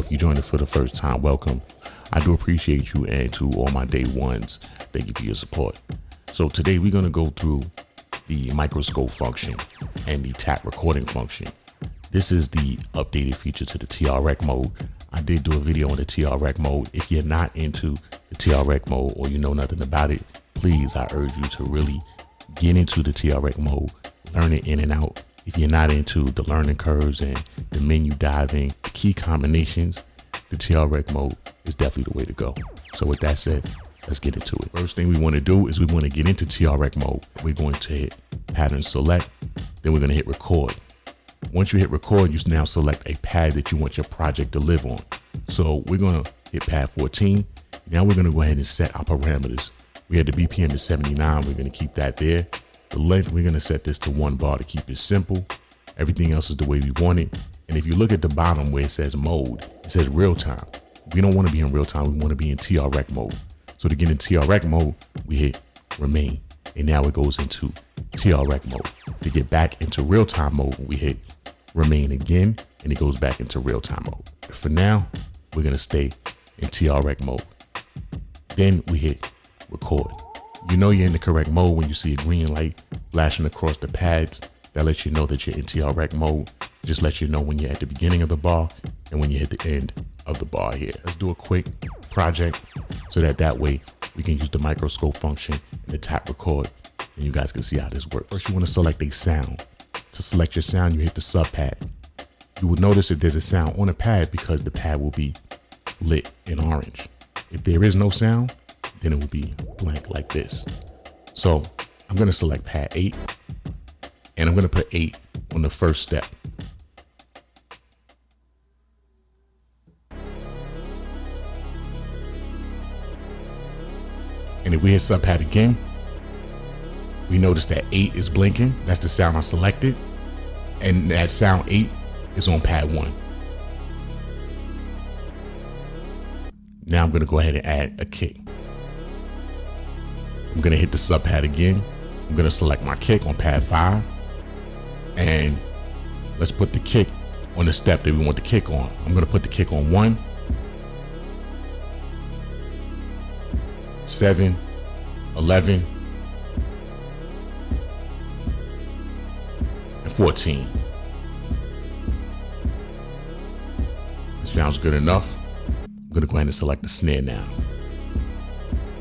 if you joined us for the first time, welcome. I do appreciate you, and to all my day ones, thank you for your support. So today we're going to go through the microscope function and the tap recording function. This is the updated feature to the TREC mode. I did do a video on the TREC mode. If you're not into the TREC mode or you know nothing about it, please, I urge you to really get into the TREC mode, learn it in and out. If you're not into the learning curves and the menu diving, the key combinations, the TREC mode is definitely the way to go. So with that said, let's get into it. First thing we want to do is we want to get into TREC mode. We're going to hit pattern select, then we're going to hit record. Once you hit record, you now select a pad that you want your project to live on. So we're going to hit pad 14. Now we're going to go ahead and set our parameters. We had the BPM to 79. We're going to keep that there. The length, we're going to set this to 1 bar to keep it simple. Everything else is the way we want it. And if you look at the bottom where it says mode, it says real time. We don't want to be in real time. We want to be in TREC mode. So to get in TREC mode, we hit remain. And now it goes into TREC mode. To get back into real time mode, we hit remain again, and it goes back into real time mode. For now, we're going to stay in TREC mode. Then we hit record. You know you're in the correct mode when you see a green light flashing across the pads. That lets you know that you're in TREC mode. Just lets you know when you're at the beginning of the bar and when you're at the end of the bar here. Let's do a quick project so that way we can use the microscope function and the tap record, and you guys can see how this works. First, you want to select a sound. To select your sound, you hit the sub pad. You will notice that there's a sound on a pad because the pad will be lit in orange. If there is no sound, then it will be blank like this. So I'm going to select pad 8, and I'm going to put 8 on the first step. And if we hit sub pad again, we notice that 8 is blinking. That's the sound I selected. And that sound 8 is on pad 1. Now I'm going to go ahead and add a kick. I'm going to hit the sub pad again. I'm going to select my kick on pad 5. And let's put the kick on the step that we want the kick on. I'm going to put the kick on 1, 7, 11, and 14. It sounds good enough. I'm going to go ahead and select the snare now.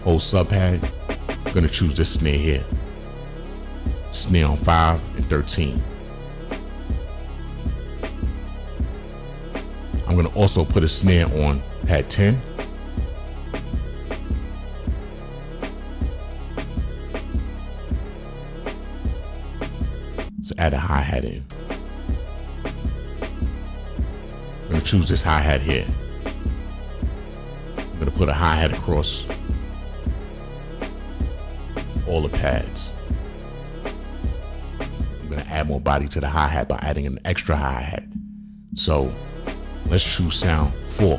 Hold sub pad. I'm going to choose this snare here. Snare on 5 and 13. I'm going to also put a snare on pad 10. So add a hi-hat in. I'm going to choose this hi-hat here. I'm going to put a hi-hat across all the pads. I'm going to add more body to the hi-hat by adding an extra hi-hat. So let's choose sound 4.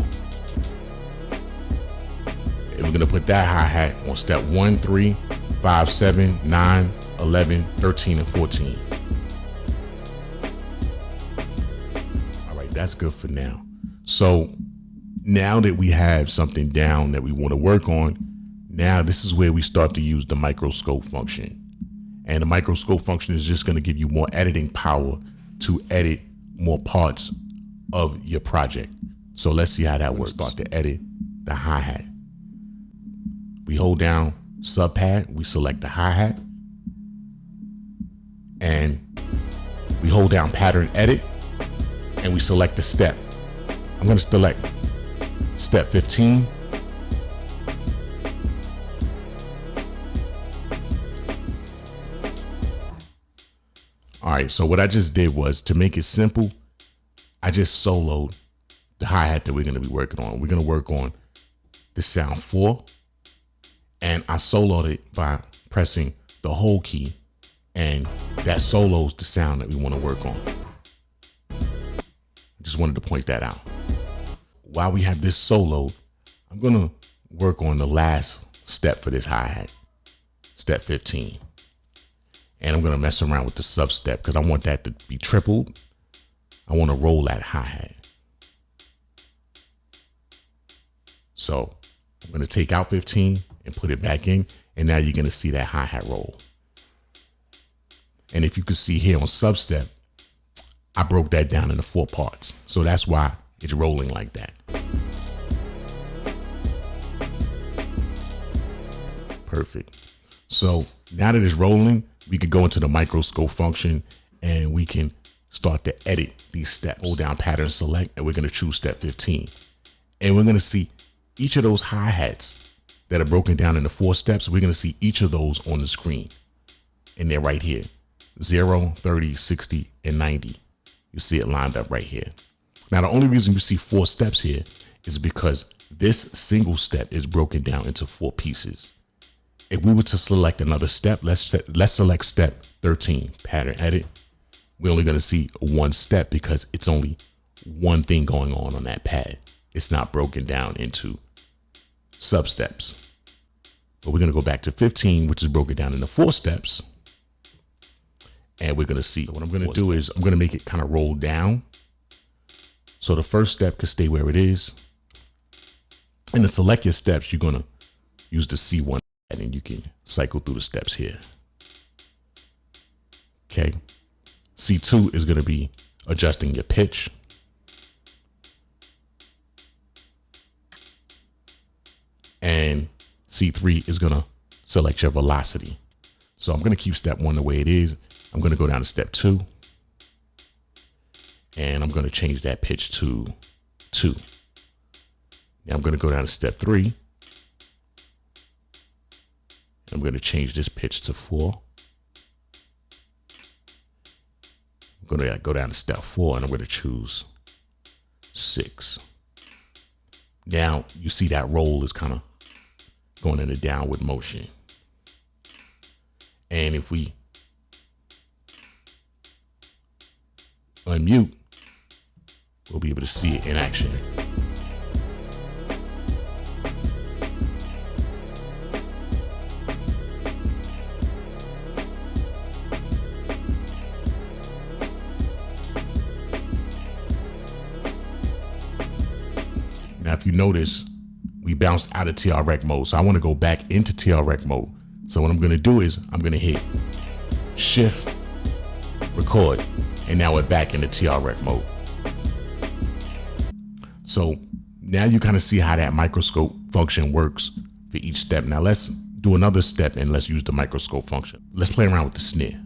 And we're going to put that hi-hat on step 1, 3, 5, 7, 9, 11, 13, and 14. All right, that's good for now. So now that we have something down that we want to work on, now this is where we start to use the microscope function. And the microscope function is just going to give you more editing power to edit more parts of your project. So let's see how that works. Start to edit the hi-hat. We hold down sub pad, we select the hi-hat, and we hold down pattern edit, and we select the step. I'm going to select step 15. All right, so what I just did was, to make it simple, I just soloed the hi-hat that we're going to be working on. We're going to work on the sound 4, and I soloed it by pressing the hold key, and that solos the sound that we want to work on. I just wanted to point that out. While we have this solo, I'm going to work on the last step for this hi-hat, step 15. And I'm going to mess around with the sub step because I want that to be tripled. I want to roll that hi-hat. So I'm going to take out 15 and put it back in. And now you're going to see that hi-hat roll. And if you can see here on substep, I broke that down into 4 parts. So that's why it's rolling like that. Perfect. So now that it's rolling, we can go into the microscope function and we can start to edit these steps. Hold down pattern select, and we're going to choose step 15. And we're going to see each of those hi-hats that are broken down into 4 steps. We're going to see each of those on the screen. And they're right here. 0, 30, 60, and 90. You see it lined up right here. Now, the only reason you see 4 steps here is because this single step is broken down into 4 pieces. If we were to select another step, let's select step 13, pattern edit. We're only going to see 1 step because it's only 1 thing going on that pad. It's not broken down into sub steps. But we're going to go back to 15, which is broken down into 4 steps. And we're going to see what I'm going to do is I'm going to make it kind of roll down. So the first step could stay where it is. And to select your steps, you're going to use the C1 and you can cycle through the steps here. Okay. C2 is going to be adjusting your pitch. And C3 is going to select your velocity. So I'm going to keep step 1 the way it is. I'm going to go down to step 2. And I'm going to change that pitch to 2. Now I'm going to go down to step 3. I'm going to change this pitch to 4. I'm going to go down to step 4 and I'm going to choose 6. Now you see that roll is kind of going in a downward motion. And if we unmute, we'll be able to see it in action. Now, if you notice, we bounced out of TRX mode. So I want to go back into TRX mode. So what I'm going to do is I'm going to hit shift, record, and now we're back into TRX mode. So now you kind of see how that microscope function works for each step. Now let's do another step and let's use the microscope function. Let's play around with the snare.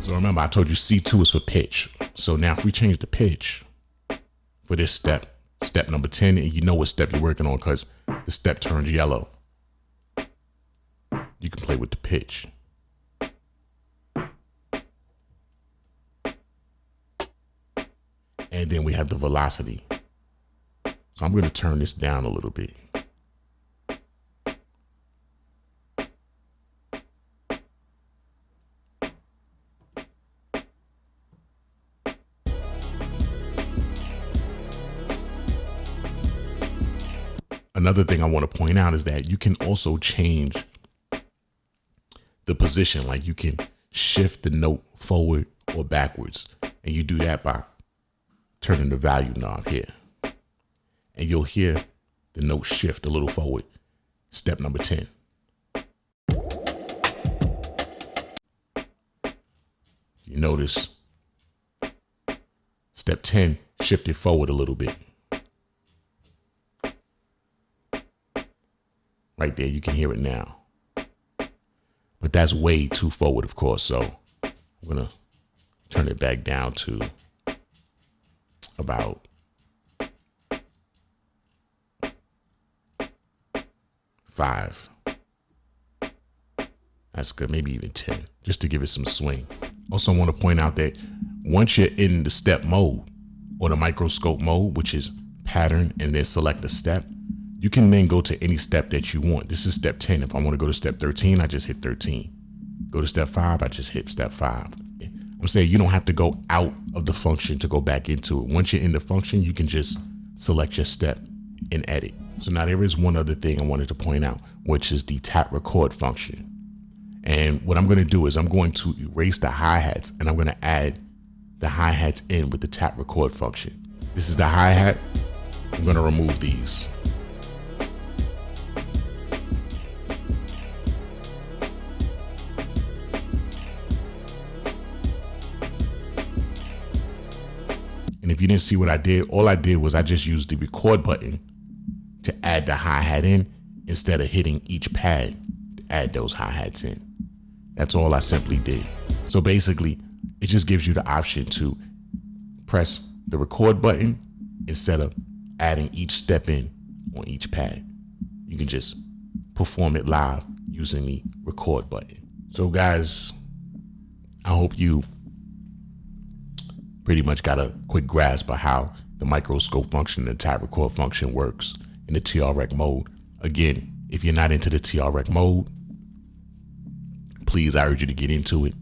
So remember, I told you C2 is for pitch. So now if we change the pitch for this step, step number 10, and you know what step you're working on because the step turns yellow, you can play with the pitch. And then we have the velocity. So I'm going to turn this down a little bit. Another thing I want to point out is that you can also change the position. Like you can shift the note forward or backwards. And you do that by turning the value knob here. And you'll hear the note shift a little forward. Step number 10. You notice step 10 shifted forward a little bit. Right there, you can hear it now. But that's way too forward, of course. So I'm going to turn it back down to about 5. That's good, maybe even 10, just to give it some swing. Also want to point out that once you're in the step mode or the microscope mode, which is pattern and then select the step, you can then go to any step that you want. This is step 10. If I want to go to step 13, I just hit 13. Go to step 5, I just hit step 5. I'm saying you don't have to go out of the function to go back into it. Once you're in the function, you can just select your step and edit. So now there is one other thing I wanted to point out, which is the tap record function. And what I'm going to do is I'm going to erase the hi-hats, and I'm going to add the hi-hats in with the tap record function. This is the hi-hat. I'm going to remove these. And if you didn't see what I did, all I did was I just used the record button to add the hi-hat in instead of hitting each pad to add those hi-hats in. That's all I simply did. So basically, it just gives you the option to press the record button instead of adding each step in on each pad. You can just perform it live using the record button. So guys, I hope you pretty much got a quick grasp of how the microscope function and the tap record function works in the TREC mode. Again, if you're not into the TREC mode, please, I urge you to get into it.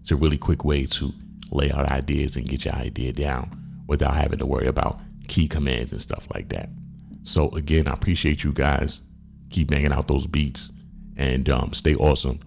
It's a really quick way to lay out ideas and get your idea down without having to worry about key commands and stuff like that. So again, I appreciate you guys. Keep banging out those beats and stay awesome.